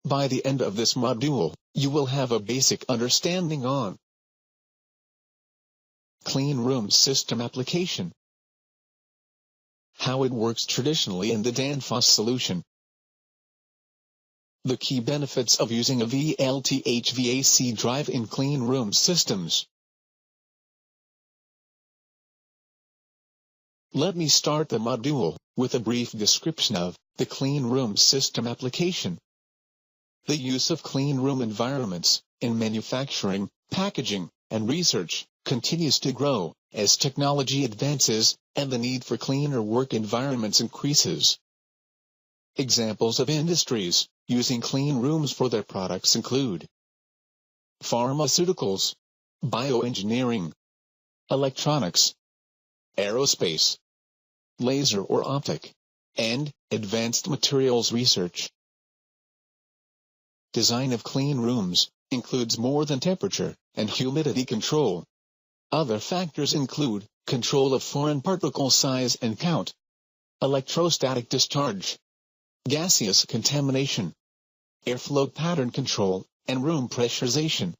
By the end of this module, you will have a basic understanding on clean room system application, how it works traditionally in the Danfoss solution, the key benefits of using a VLT/HVAC drive in clean room systems. Let me start the module with a brief description of the clean room system application. The use of clean room environments in manufacturing, packaging, and research continues to grow as technology advances and the need for cleaner work environments increases. Examples of industries using clean rooms for their products include pharmaceuticals, bioengineering, electronics, aerospace, laser or optic, and advanced materials research. Design of clean rooms includes more than temperature and humidity control. Other factors include control of foreign particle size and count, electrostatic discharge, gaseous contamination, airflow pattern control, and room pressurization.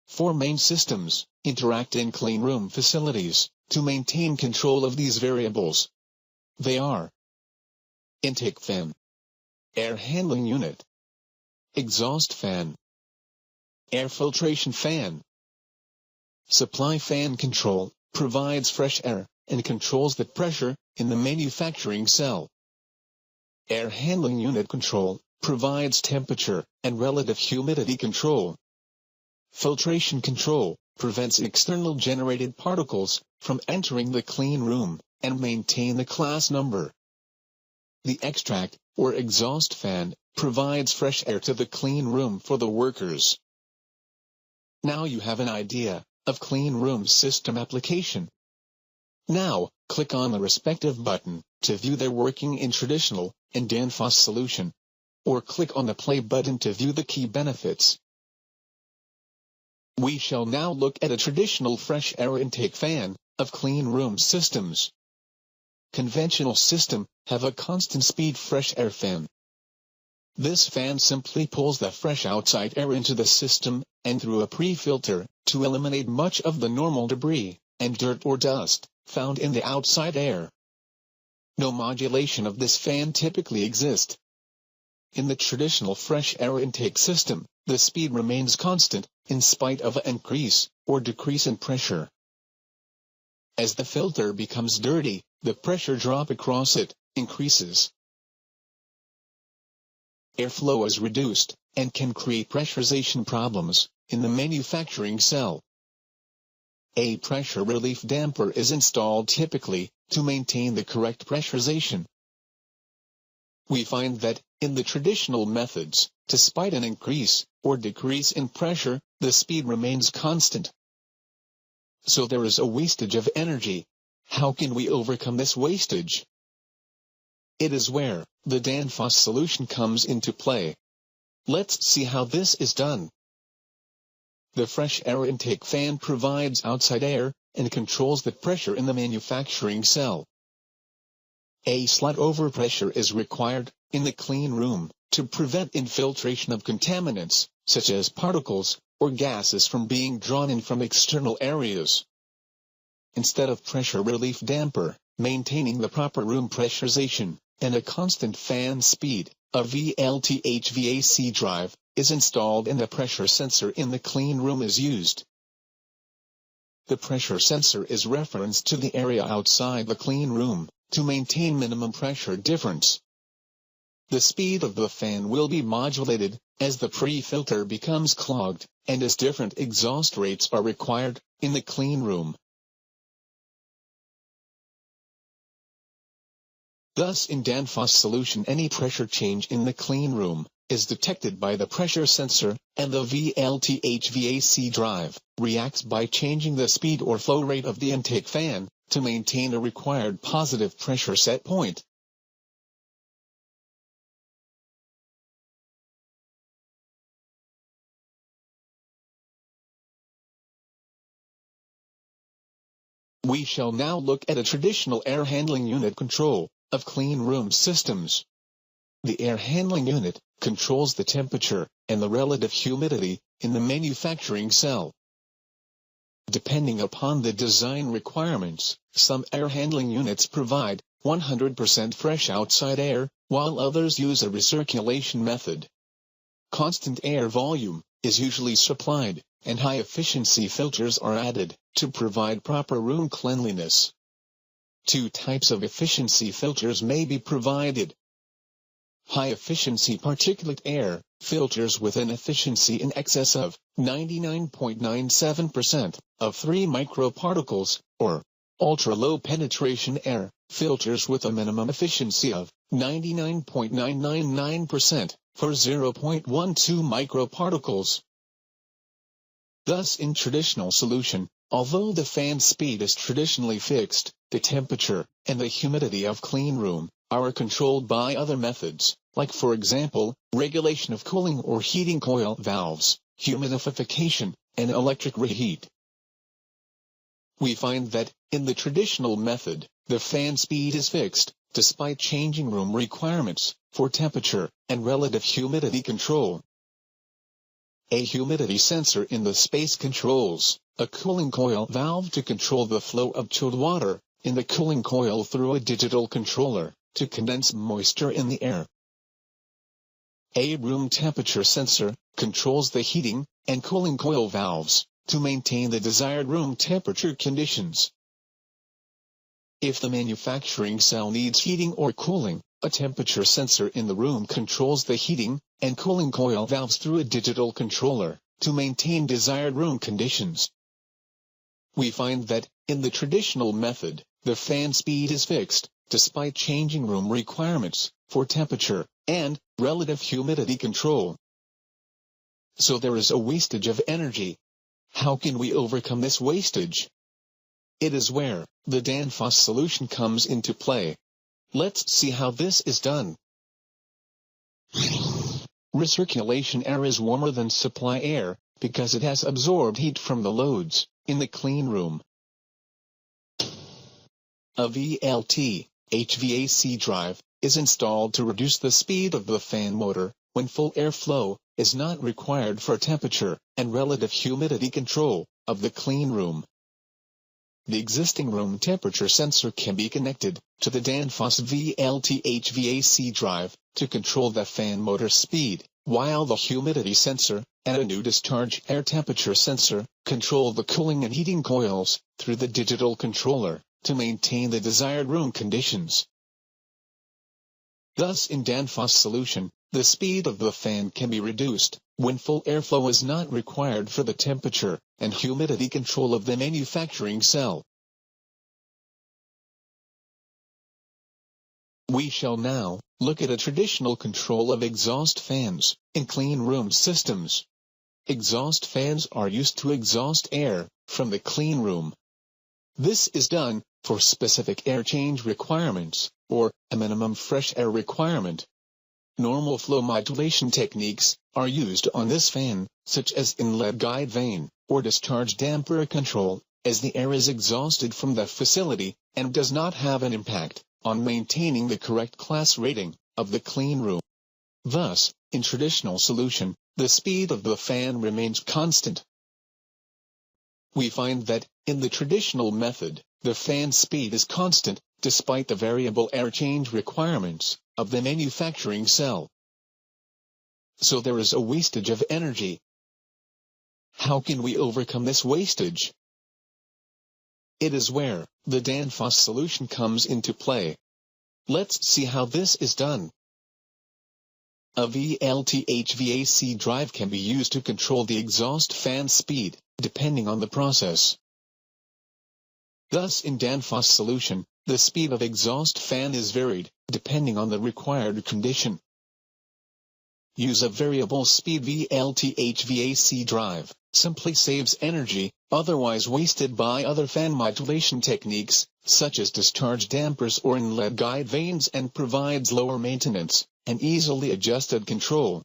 4 main systems interact in clean room facilities to maintain control of these variables. They are intake fan, air handling unit, exhaust fan, air filtration fan. Supply fan control provides fresh air and controls the pressure in the manufacturing cell. Air handling unit control provides temperature and relative humidity control. Filtration control prevents external generated particles from entering the clean room and maintain the class number. The extract or exhaust fan provides fresh air to the clean room for the workers. Now you have an idea of clean room system application. Now, click on the respective button to view their working in traditional and Danfoss solution, or click on the play button to view the key benefits. We shall now look at a traditional fresh air intake fan of clean room systems. Conventional system have a constant speed fresh air fan. This fan simply pulls the fresh outside air into the system and through a pre-filter to eliminate much of the normal debris and dirt or dust found in the outside air. No modulation of this fan typically exists. In the traditional fresh air intake system, the speed remains constant in spite of an increase or decrease in pressure. As the filter becomes dirty, the pressure drop across it increases. Airflow is reduced and can create pressurization problems in the manufacturing cell. A pressure relief damper is installed typically to maintain the correct pressurization. We find that, in the traditional methods, despite an increase or decrease in pressure, the speed remains constant. So there is a wastage of energy. How can we overcome this wastage? It is where the Danfoss solution comes into play. Let's see how this is done. The fresh air intake fan provides outside air and controls the pressure in the manufacturing cell. A slight overpressure is required in the clean room to prevent infiltration of contaminants, such as particles or gases, from being drawn in from external areas. Instead of pressure relief damper, maintaining the proper room pressurization and a constant fan speed, a VLT/HVAC drive is installed and a pressure sensor in the clean room is used. The pressure sensor is referenced to the area outside the clean room to maintain minimum pressure difference. The speed of the fan will be modulated as the pre-filter becomes clogged and as different exhaust rates are required in the clean room. Thus, in Danfoss solution, any pressure change in the clean room is detected by the pressure sensor, and the VLT/HVAC drive reacts by changing the speed or flow rate of the intake fan to maintain a required positive pressure set point. We shall now look at a traditional air handling unit control of clean room systems. The air handling unit controls the temperature and the relative humidity in the manufacturing cell. Depending upon the design requirements, some air handling units provide 100% fresh outside air, while others use a recirculation method. Constant air volume is usually supplied, and high-efficiency filters are added to provide proper room cleanliness. Two types of efficiency filters may be provided. High-efficiency particulate air filters with an efficiency in excess of 99.97% of free microparticles, or ultra-low penetration air filters with a minimum efficiency of 99.999% for 0.12 microparticles. Thus, in traditional solution, although the fan speed is traditionally fixed, the temperature and the humidity of clean room are controlled by other methods, like for example, regulation of cooling or heating coil valves, humidification, and electric reheat. We find that, in the traditional method, the fan speed is fixed, despite changing room requirements for temperature and relative humidity control. A humidity sensor in the space controls a cooling coil valve to control the flow of chilled water in the cooling coil through a digital controller to condense moisture in the air. A room temperature sensor controls the heating and cooling coil valves to maintain the desired room temperature conditions. If the manufacturing cell needs heating or cooling, a temperature sensor in the room controls the heating and cooling coil valves through a digital controller to maintain desired room conditions. We find that, in the traditional method, the fan speed is fixed, despite changing room requirements for temperature and relative humidity control. So there is a wastage of energy. How can we overcome this wastage? It is where the Danfoss solution comes into play. Let's see how this is done. Recirculation air is warmer than supply air because it has absorbed heat from the loads in the clean room. A VLT HVAC drive is installed to reduce the speed of the fan motor when full airflow is not required for temperature and relative humidity control of the clean room. The existing room temperature sensor can be connected to the Danfoss VLT HVAC drive to control the fan motor speed, while the humidity sensor and a new discharge air temperature sensor control the cooling and heating coils through the digital controller to maintain the desired room conditions. Thus, in Danfoss solution, the speed of the fan can be reduced when full airflow is not required for the temperature and humidity control of the manufacturing cell. We shall now look at a traditional control of exhaust fans in clean room systems. Exhaust fans are used to exhaust air from the clean room. This is done for specific air change requirements or a minimum fresh air requirement. Normal flow modulation techniques are used on this fan, such as inlet guide vane or discharge damper control, as the air is exhausted from the facility and does not have an impact on maintaining the correct class rating of the clean room. Thus, in traditional solution, the speed of the fan remains constant. We find that, in the traditional method, the fan speed is constant, despite the variable air change requirements of the manufacturing cell. So there is a wastage of energy. How can we overcome this wastage? It is where the Danfoss solution comes into play. Let's see how this is done. A VLT HVAC drive can be used to control the exhaust fan speed, depending on the process. Thus, in Danfoss solution, the speed of exhaust fan is varied, depending on the required condition. Use a variable speed VLT HVAC drive simply saves energy, otherwise wasted by other fan modulation techniques, such as discharge dampers or inlet guide vanes, and provides lower maintenance and easily adjusted control.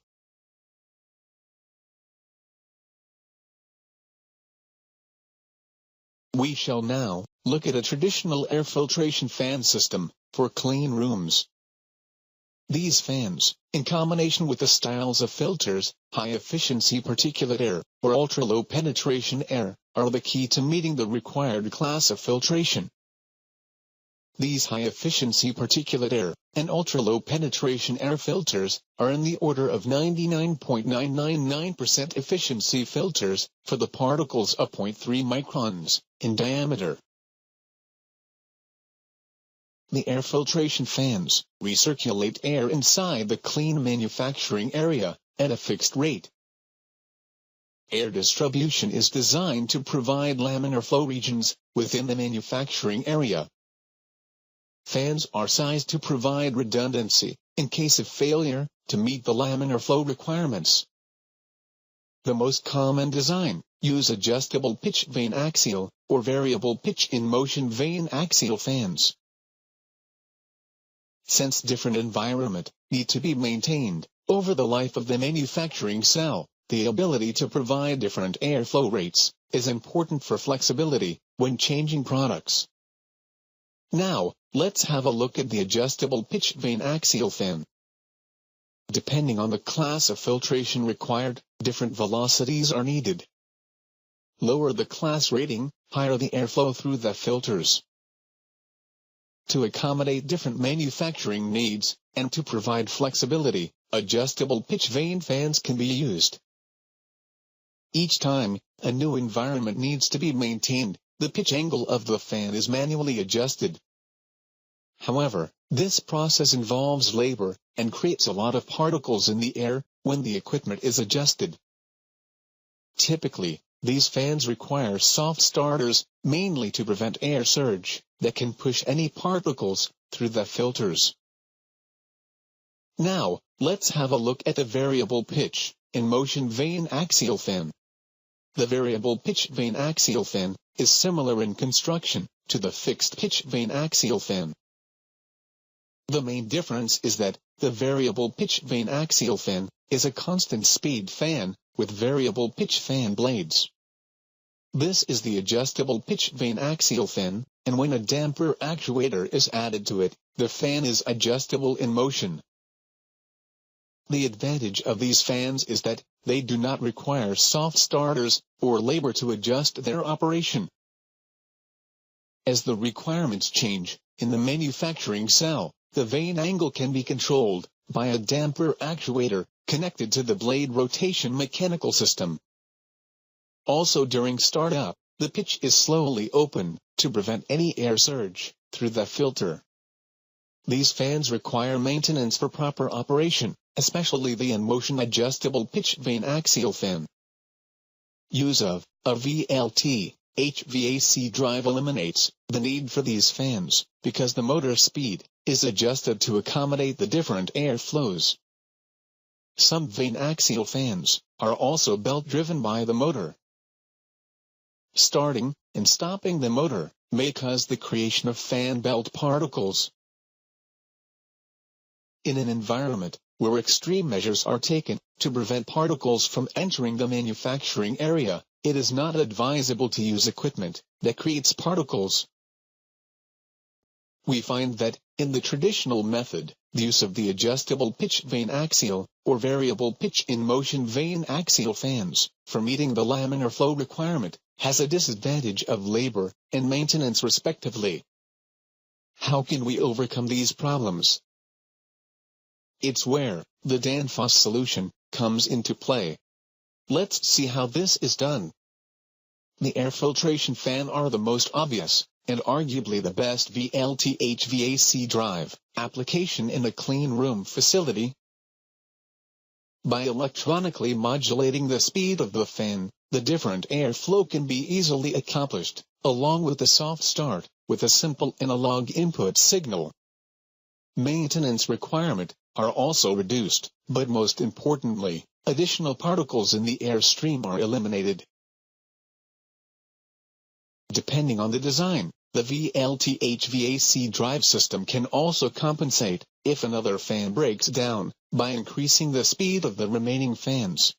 We shall now look at a traditional air filtration fan system for clean rooms. These fans, in combination with the styles of filters, high-efficiency particulate air, or ultra-low penetration air, are the key to meeting the required class of filtration. These high-efficiency particulate air and ultra-low penetration air filters are in the order of 99.999% efficiency filters for the particles of 0.3 microns in diameter. The air filtration fans recirculate air inside the clean manufacturing area at a fixed rate. Air distribution is designed to provide laminar flow regions within the manufacturing area. Fans are sized to provide redundancy in case of failure to meet the laminar flow requirements. The most common design use adjustable pitch vane axial or variable pitch in motion vane axial fans. Since different environment need to be maintained over the life of the manufacturing cell, the ability to provide different airflow rates is important for flexibility when changing products. Now, let's have a look at the adjustable pitch vane axial fan. Depending on the class of filtration required, different velocities are needed. Lower the class rating, higher the airflow through the filters. To accommodate different manufacturing needs, and to provide flexibility, adjustable pitch vane fans can be used. Each time a new environment needs to be maintained, the pitch angle of the fan is manually adjusted. However, this process involves labor and creates a lot of particles in the air when the equipment is adjusted. Typically, these fans require soft starters, mainly to prevent air surge that can push any particles through the filters. Now, let's have a look at the variable pitch in motion vane axial fan. The variable pitch vane axial fan is similar in construction to the fixed pitch vane axial fan. The main difference is that the variable pitch vane axial fan is a constant speed fan with variable pitch fan blades. This is the adjustable pitch vane axial fan, and when a damper actuator is added to it, the fan is adjustable in motion. The advantage of these fans is that they do not require soft starters or labor to adjust their operation. As the requirements change in the manufacturing cell, the vane angle can be controlled by a damper actuator connected to the blade rotation mechanical system. Also during startup, the pitch is slowly opened to prevent any air surge through the filter. These fans require maintenance for proper operation, especially the in-motion adjustable pitch vane axial fan. Use of a VLT HVAC drive eliminates the need for these fans, because the motor speed is adjusted to accommodate the different air flows. Some vane axial fans are also belt-driven by the motor. Starting and stopping the motor may cause the creation of fan belt particles. In an environment where extreme measures are taken to prevent particles from entering the manufacturing area, it is not advisable to use equipment that creates particles. We find that, in the traditional method, the use of the adjustable pitch vane axial or variable pitch in motion vane axial fans for meeting the laminar flow requirement has a disadvantage of labor and maintenance respectively. How can we overcome these problems? It's where the Danfoss solution comes into play. Let's see how this is done. The air filtration fan are the most obvious, and arguably the best VLT HVAC drive application in a clean room facility. By electronically modulating the speed of the fan, the different airflow can be easily accomplished, along with a soft start, with a simple analog input signal. Maintenance requirements are also reduced, but most importantly, additional particles in the airstream are eliminated. Depending on the design, the VLT HVAC drive system can also compensate if another fan breaks down by increasing the speed of the remaining fans.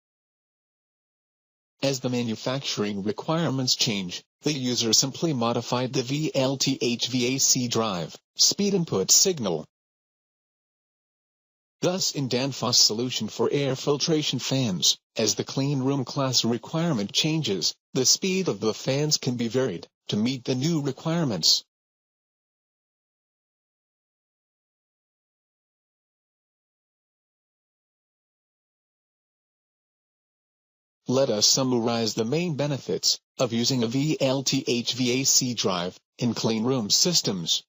As the manufacturing requirements change, the user simply modified the VLT HVAC drive speed input signal. Thus in Danfoss solution for air filtration fans, as the clean room class requirement changes, the speed of the fans can be varied to meet the new requirements. Let us summarize the main benefits of using a VLT-HVAC drive in clean room systems.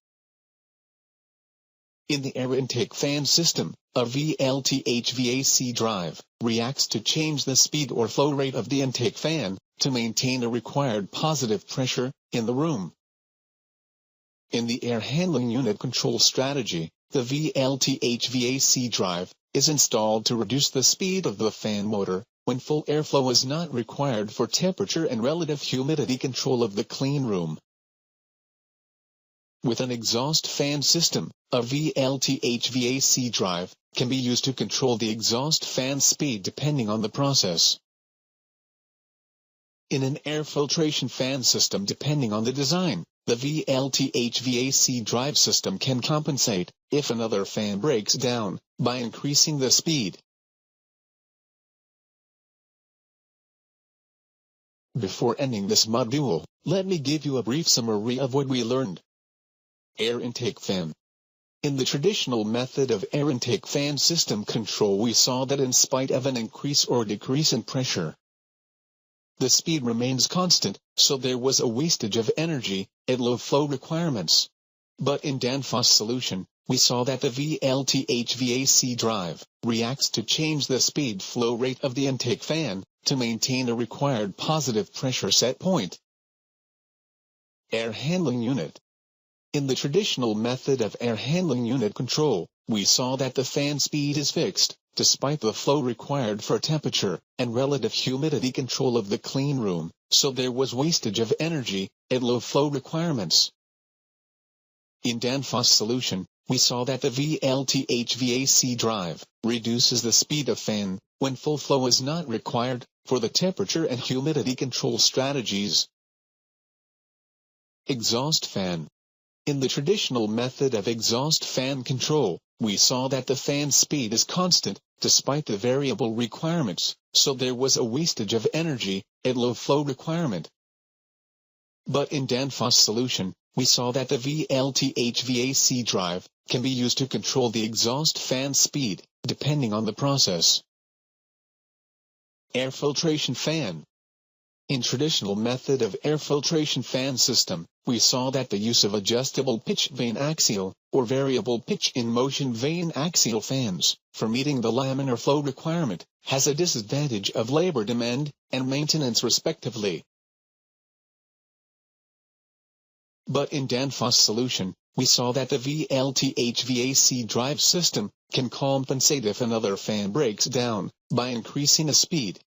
In the air intake fan system, a VLT-HVAC drive reacts to change the speed or flow rate of the intake fan to maintain a required positive pressure in the room. In the air handling unit control strategy, the VLT-HVAC drive is installed to reduce the speed of the fan motor when full airflow is not required for temperature and relative humidity control of the clean room. With an exhaust fan system, a VLT-HVAC drive can be used to control the exhaust fan speed depending on the process. In an air filtration fan system, depending on the design, the VLT-HVAC drive system can compensate if another fan breaks down by increasing the speed. Before ending this module, let me give you a brief summary of what we learned. Air intake fan. In the traditional method of air intake fan system control, we saw that in spite of an increase or decrease in pressure, the speed remains constant, so there was a wastage of energy at low flow requirements. But in Danfoss solution, we saw that the VLT-HVAC drive reacts to change the speed flow rate of the intake fan to maintain a required positive pressure set point. Air handling unit. In the traditional method of air handling unit control, we saw that the fan speed is fixed, despite the flow required for temperature and relative humidity control of the clean room, so there was wastage of energy at low flow requirements. In Danfoss solution, we saw that the VLT-HVAC drive reduces the speed of fan when full flow is not required for the temperature and humidity control strategies. Exhaust fan. In the traditional method of exhaust fan control, we saw that the fan speed is constant, despite the variable requirements, so there was a wastage of energy at low flow requirement. But in Danfoss solution, we saw that the VLT-HVAC drive can be used to control the exhaust fan speed, depending on the process. Air filtration fan. In traditional method of air filtration fan system, we saw that the use of adjustable pitch vane axial, or variable pitch in motion vane axial fans, for meeting the laminar flow requirement, has a disadvantage of labor demand and maintenance respectively. But in Danfoss solution, we saw that the VLT-HVAC drive system can compensate if another fan breaks down by increasing the speed